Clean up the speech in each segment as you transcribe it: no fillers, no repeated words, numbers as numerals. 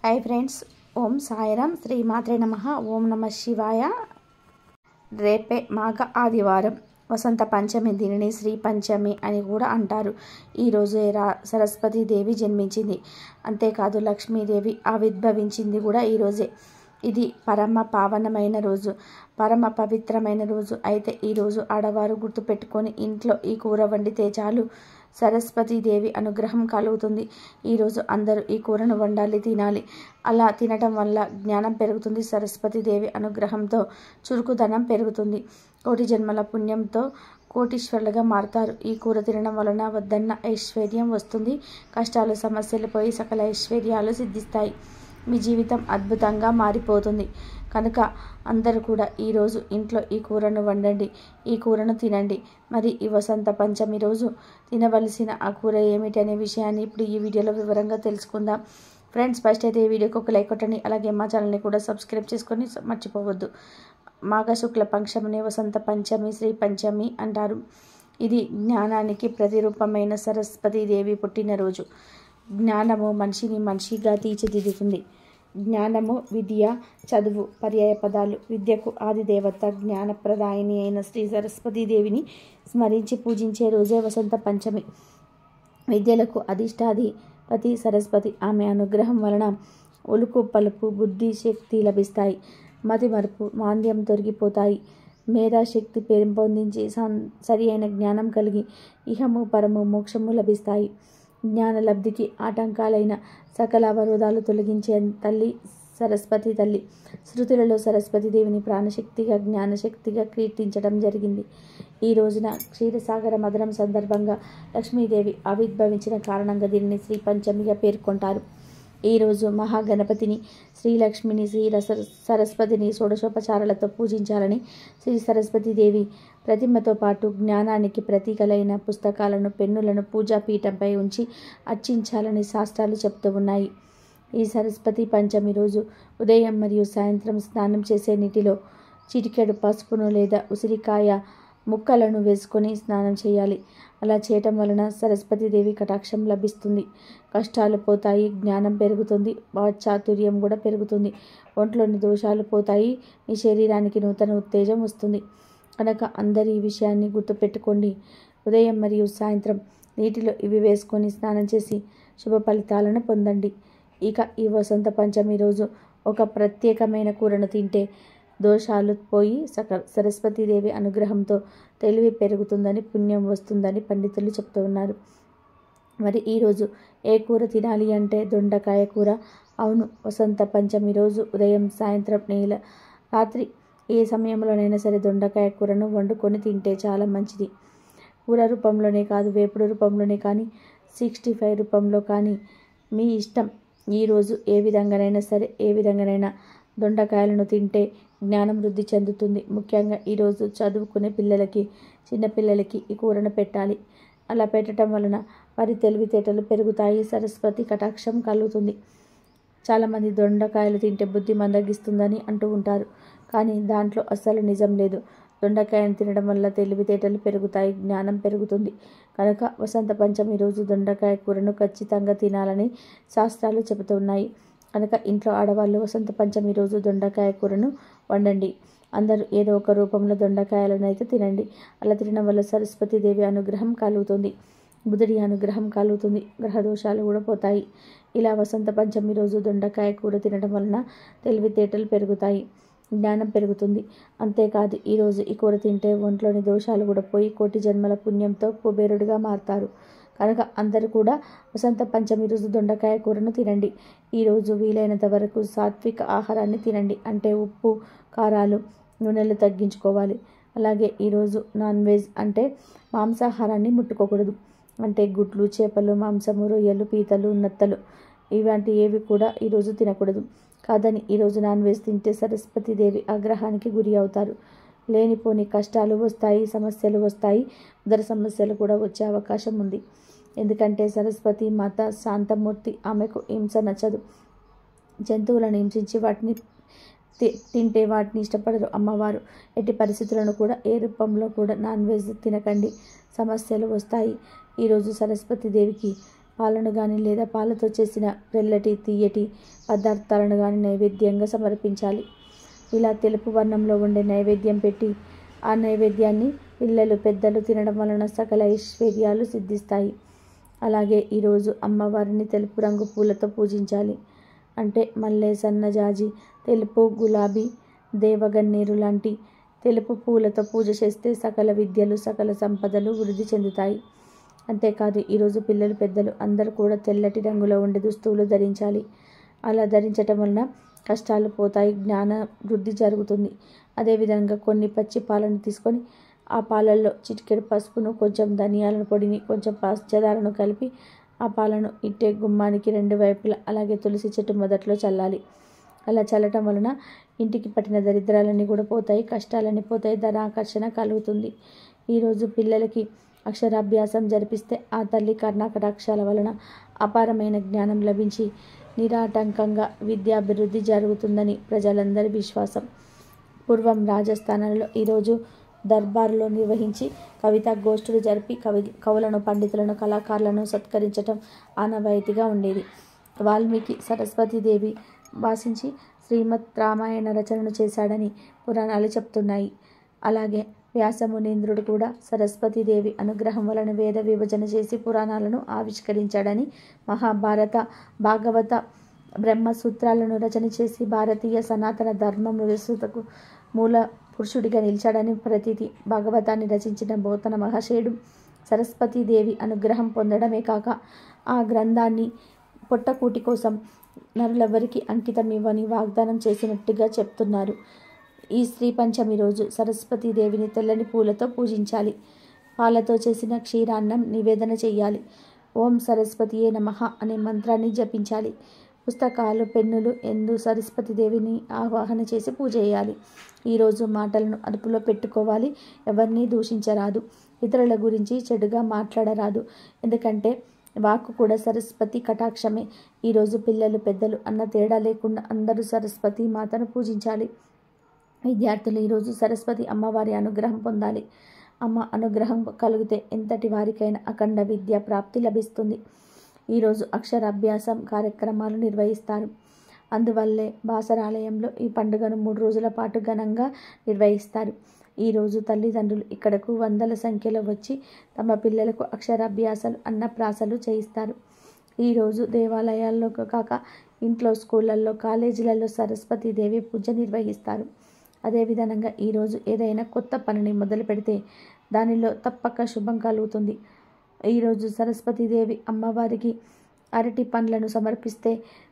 Hi friends Om Sairam Shri मात्रे नमः ओम नमः शिवाय। రేపే మాఘ ఆదివారం వసంత పంచమి, దీనిని శ్రీ పంచమి అని కూడా అంటారు. ఈ రోజే సరస్వతి దేవి జన్మించింది. అంతేకాదు లక్ష్మీదేవి ఆవిర్భవించింది కూడా ఈ రోజే. ఇది పరమ పావనమైన రోజు, పరమ పవిత్రమైన రోజు. అయితే ఈ రోజు ఆడవారు గుర్తుపెట్టుకొని ఇంట్లో ఈ కూర వండితే చాలు, సరస్వతీదేవి అనుగ్రహం కలుగుతుంది. ఈరోజు అందరూ ఈ కూరను వండాలి, తినాలి. అలా తినటం వల్ల జ్ఞానం పెరుగుతుంది. సరస్వతీదేవి అనుగ్రహంతో చురుకుదనం పెరుగుతుంది. కోటి జన్మల పుణ్యంతో కోటీశ్వరులుగా మారుతారు. ఈ కూర తినడం వలన వద్దన్న ఐశ్వర్యం వస్తుంది. కష్టాలు సమస్యలు పోయి సకల ఐశ్వర్యాలు సిద్ధిస్తాయి. మీ జీవితం అద్భుతంగా మారిపోతుంది. కనుక అందరూ కూడా ఈరోజు ఇంట్లో ఈ కూరను వండండి, ఈ కూరను తినండి. మరి ఈ వసంత పంచమి రోజు తినవలసిన ఆ కూర ఏమిటి అనే విషయాన్ని ఇప్పుడు ఈ వీడియోలో వివరంగా తెలుసుకుందాం. ఫ్రెండ్స్, ఫస్ట్ అయితే ఈ వీడియోకి ఒక లైక్ కొట్టండి. అలాగే మా ఛానల్ని కూడా సబ్స్క్రైబ్ చేసుకొని మర్చిపోవద్దు. మాఘ శుక్ల పంచమిని వసంత పంచమి, శ్రీ పంచమి అంటారు. ఇది జ్ఞానానికి ప్రతిరూపమైన సరస్వతీదేవి పుట్టినరోజు. జ్ఞానము మనిషిని మనిషిగా తీర్చిదిద్దుతుంది. జ్ఞానము, విద్య, చదువు పర్యాయ పదాలు. విద్యకు ఆదిదేవత, జ్ఞానప్రదాయిని అయిన శ్రీ సరస్వతీదేవిని స్మరించి పూజించే రోజే వసంత పంచమి. విద్యలకు అధిష్టాధిపతి సరస్వతి. ఆమె అనుగ్రహం వలన ఉలుకు పలుపు, బుద్ధి, శక్తి లభిస్తాయి. మతి మరుపు, మాంద్యం తొలగిపోతాయి. మేధాశక్తి పెంపొందించి సరి అయిన జ్ఞానం కలిగి ఇహము పరము మోక్షము లభిస్తాయి. జ్ఞానలబ్ధికి ఆటంకాలైన సకల అవరోధాలు తొలగించే తల్లి సరస్వతి తల్లి. శృతులలో సరస్వతీదేవిని ప్రాణశక్తిగా, జ్ఞానశక్తిగా కీర్తించడం జరిగింది. ఈ రోజున క్షీరసాగర మదనం సందర్భంగా లక్ష్మీదేవి ఆవిర్భవించిన కారణంగా దీనిని శ్రీ పంచమిగా పేర్కొంటారు. ఈరోజు మహాగణపతిని, శ్రీలక్ష్మిని, సరస్వతిని షోడశోపచారాలతో పూజించాలని శ్రీ సరస్వతీదేవి ప్రతిమతో పాటు జ్ఞానానికి ప్రతీకలైన పుస్తకాలను, పెన్నులను పూజాపీఠంపై ఉంచి అర్చించాలని శాస్త్రాలు చెప్తూ ఉన్నాయి. ఈ సరస్వతి పంచమి రోజు ఉదయం మరియు సాయంత్రం స్నానం చేసే నీటిలో చిటికెడు పసుపును లేదా ఉసిరికాయ ముక్కలను వేసుకొని స్నానం చేయాలి. అలా చేయటం వలన సరస్వతీదేవి కటాక్షం లభిస్తుంది. కష్టాలు పోతాయి, జ్ఞానం పెరుగుతుంది, వాక్చాతుర్యం కూడా పెరుగుతుంది. ఒంట్లోని దోషాలు పోతాయి, మీ శరీరానికి నూతన ఉత్తేజం వస్తుంది. కనుక అందరి ఈ విషయాన్ని గుర్తుపెట్టుకోండి. ఉదయం మరియు సాయంత్రం నీటిలో ఇవి వేసుకొని స్నానం చేసి శుభ ఫలితాలను పొందండి. ఇక ఈ వసంత పంచమి రోజు ఒక ప్రత్యేకమైన కూరను తింటే దోషాలు పోయి సరస్వతీదేవి అనుగ్రహంతో తెలివి పెరుగుతుందని, పుణ్యం వస్తుందని పండితులు చెప్తూ ఉన్నారు. మరి ఈరోజు ఏ కూర తినాలి అంటే దొండకాయ కూర. అవును, వసంత పంచమి రోజు ఉదయం, సాయంత్రం, రాత్రి ఏ సమయంలోనైనా సరే దొండకాయ కూరను వండుకొని తింటే చాలా మంచిది. కూర రూపంలోనే కాదు, వేపుడు రూపంలోనే కానీ, 65 రూపంలో కానీ మీ ఇష్టం. ఈరోజు ఏ విధంగానైనా దొండకాయలను తింటే జ్ఞానం వృద్ధి చెందుతుంది. ముఖ్యంగా ఈరోజు చదువుకునే పిల్లలకి, చిన్నపిల్లలకి ఈ కూరను పెట్టాలి. అలా పెట్టడం వలన వారి తెలివితేటలు పెరుగుతాయి, సరస్వతి కటాక్షం కలుగుతుంది. చాలామంది దొండకాయలు తింటే బుద్ధి మందగిస్తుందని అంటూ ఉంటారు. కానీ దాంట్లో అస్సలు నిజం లేదు. దొండకాయను తినడం వల్ల తెలివితేటలు పెరుగుతాయి, జ్ఞానం పెరుగుతుంది. కనుక వసంత పంచమి రోజు దొండకాయ కూరను ఖచ్చితంగా తినాలని శాస్త్రాలు చెబుతూ ఉన్నాయి. కనుక ఇంట్లో ఆడవాళ్ళు వసంత పంచమి రోజు దొండకాయ కూరను వండండి. అందరూ ఏదో ఒక రూపంలో దొండకాయలను అయితే తినండి. అలా తినడం వల్ల సరస్వతీదేవి అనుగ్రహం కలుగుతుంది, బుధుడి అనుగ్రహం కలుగుతుంది, గ్రహదోషాలు కూడా పోతాయి. ఇలా వసంత పంచమి రోజు దొండకాయ కూర తినడం వలన తెలివితేటలు పెరుగుతాయి, జ్ఞానం పెరుగుతుంది. అంతేకాదు ఈరోజు ఈ కూర తింటే ఒంట్లోని దోషాలు కూడా పోయి కోటి జన్మల పుణ్యంతో కుబేరుడిగా మారుతారు. కనుక అందరూ కూడా వసంత పంచమి రోజు దొండకాయ కూరను తినండి. ఈరోజు వీలైనంత వరకు సాత్విక ఆహారాన్ని తినండి. అంటే ఉప్పు, కారాలు, నూనెలు తగ్గించుకోవాలి. అలాగే ఈరోజు నాన్ వెజ్ అంటే మాంసాహారాన్ని ముట్టుకోకూడదు. అంటే గుడ్లు, చేపలు, మాంసము, రొయ్యలు, పీతలు, నత్తలు ఇలాంటి ఏవి కూడా ఈరోజు తినకూడదు. కాదని ఈరోజు నాన్ వెజ్ తింటే సరస్వతీదేవి ఆగ్రహానికి గురి అవుతారు. లేనిపోని కష్టాలు వస్తాయి, సమస్యలు వస్తాయి, ఉదర సమస్యలు కూడా వచ్చే అవకాశం ఉంది. ఎందుకంటే సరస్వతి మాత శాంతమూర్తి, ఆమెకు హింస నచ్చదు. జంతువులను హింసించి వాటిని తింటే వాటిని ఇష్టపడరు అమ్మవారు. ఎట్టి పరిస్థితులను కూడా ఏ రూపంలో కూడా నాన్ వెజ్ తినకండి, సమస్యలు వస్తాయి. ఈరోజు సరస్వతీదేవికి పాలను కానీ లేదా పాలతో చేసిన తెల్లటి తీయటి పదార్థాలను కానీ నైవేద్యంగా సమర్పించాలి. ఇలా తెలుపు వర్ణంలో ఉండే నైవేద్యం పెట్టి ఆ నైవేద్యాన్ని పిల్లలు పెద్దలు తినడం వలన సకల ఐశ్వర్యాలు సిద్ధిస్తాయి. అలాగే ఈరోజు అమ్మవారిని తెలుపు రంగు పూలతో పూజించాలి. అంటే మల్లె, సన్నజాజి, తెలుపు, గులాబీ, దేవగన్నేరు లాంటి తెలుపు పూలతో పూజ చేస్తే సకల విద్యలు సకల సంపదలు వృద్ధి చెందుతాయి. అంతేకాదు ఈరోజు పిల్లలు పెద్దలు అందరూ కూడా తెల్లటి రంగులో ఉండే దుస్తువులు ధరించాలి. అలా ధరించటం వలన కష్టాలు పోతాయి, జ్ఞాన వృద్ధి జరుగుతుంది. అదేవిధంగా కొన్ని పచ్చి పాలను తీసుకొని ఆ పాలల్లో చిటికెడు పసుపును, కొంచెం ధనియాల పొడిని, కొంచెం పంచదారను కలిపి ఆ పాలను ఇట్టే గుమ్మానికి 2 వైపులా అలాగే తులసి చెట్టు మొదట్లో చల్లాలి. అలా చల్లటం వలన ఇంటికి పట్టిన దరిద్రాలన్నీ కూడా పోతాయి, కష్టాలన్నీ పోతాయి, ధనాకర్షణ కలుగుతుంది. ఈరోజు పిల్లలకి అక్షరాభ్యాసం జరిపిస్తే ఆ తల్లి కర్ణాకటాక్షాల వలన అపారమైన జ్ఞానం లభించి నిరాటంకంగా విద్యాభివృద్ధి జరుగుతుందని ప్రజలందరి విశ్వాసం. పూర్వం రాజస్థానంలో ఈరోజు దర్బారులో నిర్వహించి కవితా గోష్ఠులు జరిపి కవులను, పండితులను, కళాకారులను సత్కరించటం ఆనవాయితీగా ఉండేది. వాల్మీకి సరస్వతీదేవి భాషించి శ్రీమద్ రామాయణ రచనను చేశాడని పురాణాలు చెప్తున్నాయి. అలాగే వ్యాసమునీంద్రుడు కూడా సరస్వతీదేవి అనుగ్రహం వలన వేద విభజన చేసి పురాణాలను ఆవిష్కరించాడని, మహాభారత, భాగవత, బ్రహ్మసూత్రాలను రచన చేసి భారతీయ సనాతన ధర్మం విస్తృతకు మూల పురుషుడిగా నిలిచాడని ప్రతీతి. భాగవతాన్ని రచించిన బోతన మహాశయుడు సరస్వతీదేవి అనుగ్రహం పొందడమే కాక ఆ గ్రంథాన్ని పొట్టకూటి కోసం నరులెవరికి అంకితం ఇవ్వని వాగ్దానం చేసినట్టుగా చెప్తున్నారు. ఈ శ్రీ పంచమి రోజు సరస్వతీదేవిని తెల్లని పూలతో పూజించాలి. పాలతో చేసిన క్షీరాన్నం నివేదన చేయాలి. ఓం సరస్వతియే నమః అనే మంత్రాన్ని జపించాలి. పుస్తకాలు, పెన్నులు ఎందు సరస్వతీదేవిని ఆవాహన చేసి పూజ చేయాలి. ఈరోజు మాటలను అదుపులో పెట్టుకోవాలి. ఎవరిని దూషించరాదు, ఇతరుల గురించి చెడుగా మాట్లాడరాదు. ఎందుకంటే వాక్కు కూడా సరస్వతి కటాక్షమే. ఈరోజు పిల్లలు పెద్దలు అన్న తేడా లేకుండా అందరూ సరస్వతి మాతను పూజించాలి. విద్యార్థులు ఈరోజు సరస్వతి అమ్మవారి అనుగ్రహం పొందాలి. అమ్మ అనుగ్రహం కలిగితే ఎంతటి వారికైనా అఖండ విద్యా ప్రాప్తి లభిస్తుంది. ఈరోజు అక్షరాభ్యాసం కార్యక్రమాలు నిర్వహిస్తారు. అందువల్లే బాసరాలయంలో ఈ పండుగను 3 రోజుల పాటు ఘనంగా నిర్వహిస్తారు. ఈరోజు తల్లిదండ్రులు ఇక్కడకు వందల సంఖ్యలో వచ్చి తమ పిల్లలకు అక్షరాభ్యాసాలు, అన్నప్రాసలు చేయిస్తారు. ఈరోజు దేవాలయాల్లో కాక ఇంట్లో, స్కూళ్ళల్లో, కాలేజీలలో సరస్వతీదేవి పూజ నిర్వహిస్తారు. అదేవిధంగా ఈరోజు ఏదైనా కొత్త పనిని మొదలు పెడితే దానిలో తప్పక శుభం కలుగుతుంది. ఈరోజు సరస్వతీదేవి అమ్మవారికి అరటి పండ్లను సమర్పిస్తే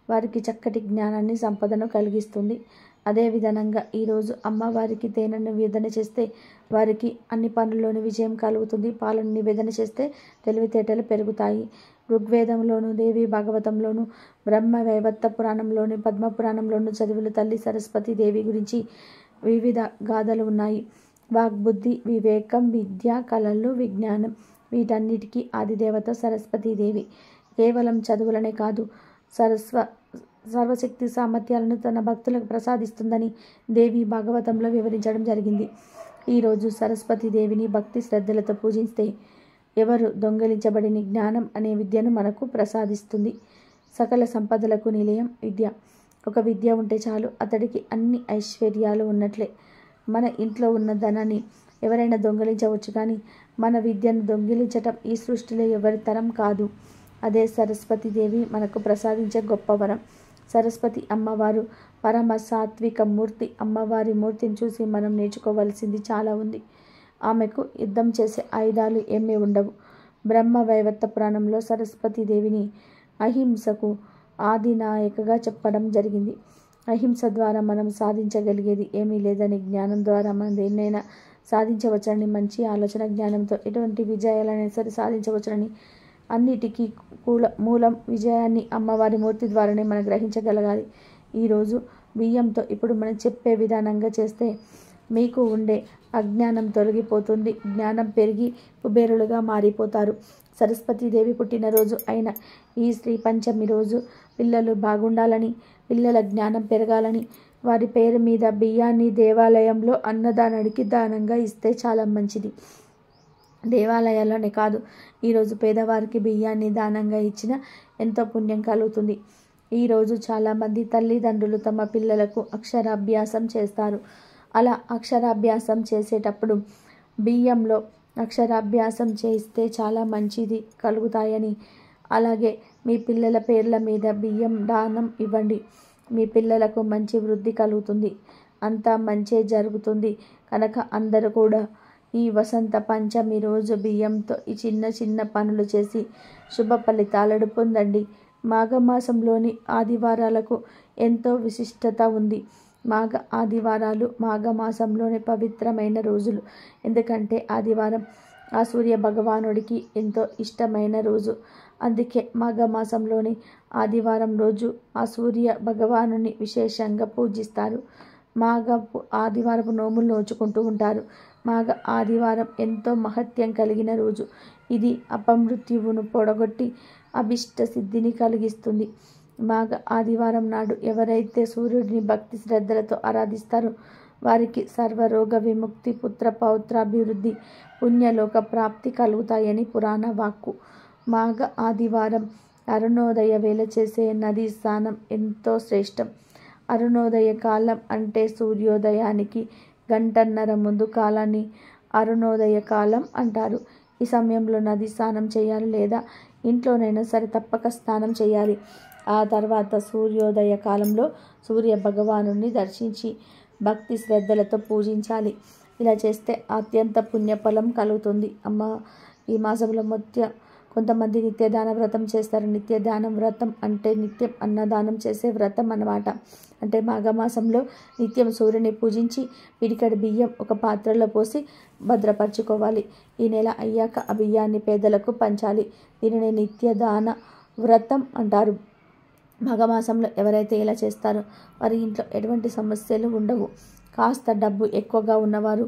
వారికి చక్కటి జ్ఞానాన్ని, సంపదను కలిగిస్తుంది. అదేవిధంగా ఈరోజు అమ్మవారికి తేనెను నివేదన చేస్తే వారికి అన్ని పనుల్లోనూ విజయం కలుగుతుంది. పాలను నివేదన చేస్తే తెలివితేటలు పెరుగుతాయి. ఋగ్వేదంలోను, దేవి భాగవతంలోను, బ్రహ్మ వైవర్త పురాణంలోను, పద్మపురాణంలోను చదివిన తల్లి సరస్వతీదేవి గురించి వివిధ గాథలు ఉన్నాయి. వాగ్బుద్ధి, వివేకం, విద్య, కళలు, విజ్ఞానం వీటన్నిటికీ ఆదిదేవత సరస్వతీదేవి. కేవలం చదువులనే కాదు, సర్వశక్తి సామర్థ్యాలను తన భక్తులకు ప్రసాదిస్తుందని దేవి భాగవతంలో వివరించడం జరిగింది. ఈరోజు సరస్వతీదేవిని భక్తి శ్రద్ధలతో పూజిస్తే ఎవరు దొంగిలించబడిన జ్ఞానం అనే విద్యను మనకు ప్రసాదిస్తుంది. సకల సంపదలకు నిలయం విద్య. ఒక విద్య ఉంటే చాలు, అతడికి అన్ని ఐశ్వర్యాలు ఉన్నట్లే. మన ఇంట్లో ఉన్న ధనాన్ని ఎవరైనా దొంగిలించవచ్చు, కానీ మన విద్యను దొంగిలించటం ఈ సృష్టిలో ఎవరి తరం కాదు. అదే సరస్వతీదేవి మనకు ప్రసాదించే గొప్ప వరం. సరస్వతి అమ్మవారు పరమ సాత్విక మూర్తి. అమ్మవారి మూర్తిని చూసి మనం నేర్చుకోవలసింది చాలా ఉంది. ఆమెకు యుద్ధం చేసే ఆయుధాలు ఏమీ ఉండవు. బ్రహ్మ వైవర్త పురాణంలో సరస్వతీదేవిని అహింసకు ఆదినాయకగా చెప్పడం జరిగింది. అహింస ద్వారా మనం సాధించగలిగేది ఏమీ లేదని, జ్ఞానం ద్వారా మనం దేన్నైనా సాధించవచ్చని, మంచి ఆలోచన జ్ఞానంతో ఎటువంటి విజయాలైనా సరే సాధించవచ్చని, అన్నిటికీ మూలం విజయాన్ని అమ్మవారి మూర్తి ద్వారానే మనం గ్రహించగలగాలి. ఈరోజు బియ్యంతో ఇప్పుడు మనం చెప్పే విధానంగా చేస్తే మీకు ఉండే అజ్ఞానం తొలగిపోతుంది. జ్ఞానం పెరిగి కుబేరులుగా మారిపోతారు. సరస్వతీదేవి పుట్టినరోజు అయిన ఈ శ్రీ పంచమి రోజు పిల్లలు బాగుండాలని, పిల్లల జ్ఞానం పెరగాలని వారి పేరు మీద బియ్యాన్ని దేవాలయంలో అన్నదానానికి దానంగా ఇస్తే చాలా మంచిది. దేవాలయాల్లోనే కాదు, ఈరోజు పేదవారికి బియ్యాన్ని దానంగా ఇచ్చిన ఎంతో పుణ్యం కలుగుతుంది. ఈరోజు చాలామంది తల్లిదండ్రులు తమ పిల్లలకు అక్షరాభ్యాసం చేస్తారు. అలా అక్షరాభ్యాసం చేసేటప్పుడు బియ్యంలో అక్షరాభ్యాసం చేస్తే చాలా మంచిది కలుగుతాయని, అలాగే మీ పిల్లల పేర్ల మీద బియ్యం దానం ఇవ్వండి. మీ పిల్లలకు మంచి వృద్ధి కలుగుతుంది, అంతా మంచే జరుగుతుంది. కనుక అందరూ కూడా ఈ వసంత పంచమి రోజు బియ్యంతో ఈ చిన్న చిన్న పనులు చేసి శుభ ఫలితాలను పొందండి. మాఘమాసంలోని ఆదివారాలకు ఎంతో విశిష్టత ఉంది. మాఘ ఆదివారాలు మాఘమాసంలోని పవిత్రమైన రోజులు. ఎందుకంటే ఆదివారం ఆ సూర్య భగవానుడికి ఎంతో ఇష్టమైన రోజు. అందుకే మాఘమాసంలోని ఆదివారం రోజు ఆ సూర్య భగవానుని విశేషంగా పూజిస్తారు. ఆదివారపు నోములు నోచుకుంటూ ఉంటారు. మాఘ ఆదివారం ఎంతో మహత్యం కలిగిన రోజు. ఇది అపమృత్యువును పొడగొట్టి అభిష్ట సిద్ధిని కలిగిస్తుంది. మాఘ ఆదివారం నాడు ఎవరైతే సూర్యుడిని భక్తి శ్రద్ధలతో ఆరాధిస్తారో వారికి సర్వరోగ విముక్తి, పుత్ర పౌత్రాభివృద్ధి, పుణ్యలోక ప్రాప్తి కలుగుతాయని పురాణ వాక్కు. మాఘ ఆదివారం అరుణోదయ వేళ చేసే నదీ స్నానం ఎంతో శ్రేష్టం. అరుణోదయ కాలం అంటే సూర్యోదయానికి గంటన్నర ముందు కాలాన్ని అరుణోదయ కాలం అంటారు. ఈ సమయంలో నది స్నానం చేయాలి, లేదా ఇంట్లోనైనా సరే తప్పక స్నానం చేయాలి. ఆ తర్వాత సూర్యోదయ కాలంలో సూర్య భగవానుని దర్శించి భక్తి శ్రద్ధలతో పూజించాలి. ఇలా చేస్తే అత్యంత పుణ్యఫలం కలుగుతుంది. ఈ మాసంలో కొంతమంది నిత్యదాన వ్రతం చేస్తారు. నిత్యదాన వ్రతం అంటే నిత్యం అన్నదానం చేసే వ్రతం అన్నమాట. అంటే మాఘమాసంలో నిత్యం సూర్యుని పూజించి పిడికెడు బియ్యం ఒక పాత్రలో పోసి భద్రపరచుకోవాలి. ఈ నెల అయ్యాక ఆ బియ్యాన్ని పేదలకు పంచాలి. దీనిని నిత్యదాన వ్రతం అంటారు. మాఘమాసంలో ఎవరైతే ఇలా చేస్తారో వారి ఇంట్లో ఎటువంటి సమస్యలు ఉండవు. కాస్త డబ్బు ఎక్కువగా ఉన్నవారు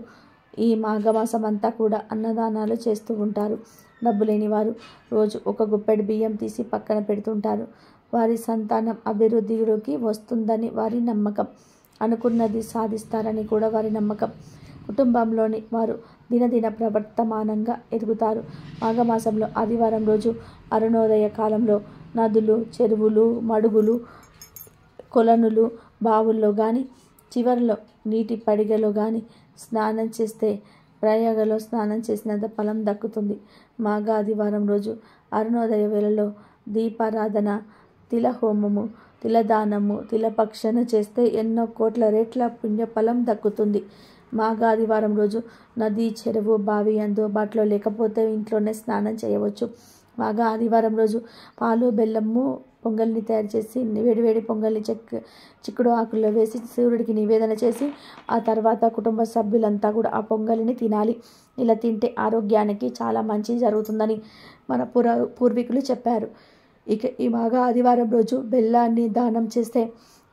ఈ మాఘమాసం అంతా కూడా అన్నదానాలు చేస్తూ ఉంటారు. డబ్బు లేనివారు రోజు ఒక గుప్పెడు బియ్యం తీసి పక్కన పెడుతుంటారు. వారి సంతానం అభివృద్ధిలోకి వస్తుందని వారి నమ్మకం. అనుకున్నది సాధిస్తారని కూడా వారి నమ్మకం. కుటుంబంలోని వారు దినదిన ప్రవర్తమానంగా ఎదుగుతారు. మాఘమాసంలో ఆదివారం రోజు అరుణోదయ కాలంలో నదులు, చెరువులు, మడుగులు, కొలనులు, బావుల్లో కానీ చివరిలో నీటి పడిగలో కానీ స్నానం చేస్తే ప్రయాగలో స్నానం చేసినంత ఫలం దక్కుతుంది. మాఘ ఆదివారం రోజు అరుణోదయ వేళలో దీపారాధన, తిలహోమము, తిలదానము, తిలపక్షణ చేస్తే ఎన్నో కోట్ల రెట్ల పుణ్యఫలం దక్కుతుంది. మాఘ ఆదివారం రోజు నది, చెరువు, బావి అందుబాటులో లేకపోతే ఇంట్లోనే స్నానం చేయవచ్చు. మాఘ ఆదివారం రోజు పాలు, బెల్లము పొంగల్ని తయారు చేసి వేడివేడి పొంగల్ని చిక్కుడు ఆకుల్లో వేసి సూర్యుడికి నివేదన చేసి ఆ తర్వాత కుటుంబ సభ్యులంతా కూడా ఆ పొంగలిని తినాలి. ఇలా తింటే ఆరోగ్యానికి చాలా మంచి జరుగుతుందని మన పూర్వీకులు చెప్పారు. ఇక ఈ మాఘ ఆదివారం రోజు బెల్లాన్ని దానం చేస్తే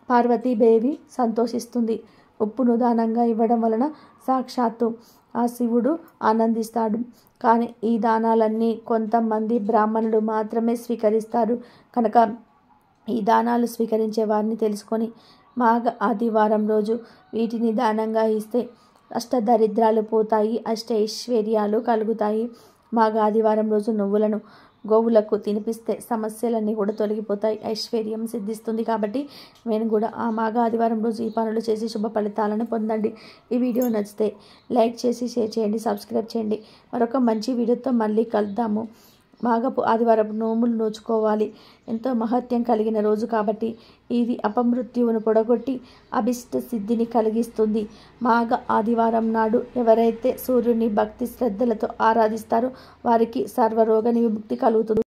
పార్వతీదేవి సంతోషిస్తుంది. ఉప్పును దానంగా ఇవ్వడం వలన సాక్షాత్తు ఆ శివుడు ఆనందిస్తాడు. కానీ ఈ దానాలన్నీ కొంతమంది బ్రాహ్మణులు మాత్రమే స్వీకరిస్తారు. కనుక ఈ దానాలు స్వీకరించే వారిని తెలుసుకొని మాఘ ఆదివారం రోజు వీటిని దానంగా ఇస్తే అష్టదరిద్రాలు పోతాయి, అష్టైశ్వర్యాలు కలుగుతాయి. మాఘ ఆదివారం రోజు నువ్వులను గోవులకు తినిపిస్తే సమస్యలన్నీ కూడా తొలగిపోతాయి, ఐశ్వర్యం సిద్ధిస్తుంది. కాబట్టి నేను కూడా ఆ మాఘ ఆదివారం రోజు ఈ పనులు చేసి శుభ ఫలితాలను పొందండి. ఈ వీడియో నచ్చితే లైక్ చేసి షేర్ చేయండి, సబ్స్క్రైబ్ చేయండి. మరొక మంచి వీడియోతో మళ్ళీ కలుద్దాము. మాఘపు ఆదివారపు నోములు నోచుకోవాలి. ఎంతో మహత్యం కలిగిన రోజు కాబట్టి ఇది అపమృత్యువును పొడగొట్టి అభిష్ట సిద్ధిని కలిగిస్తుంది. మాఘ ఆదివారం నాడు ఎవరైతే సూర్యుని భక్తి శ్రద్ధలతో ఆరాధిస్తారో వారికి సర్వరోగ విముక్తి కలుగుతుంది.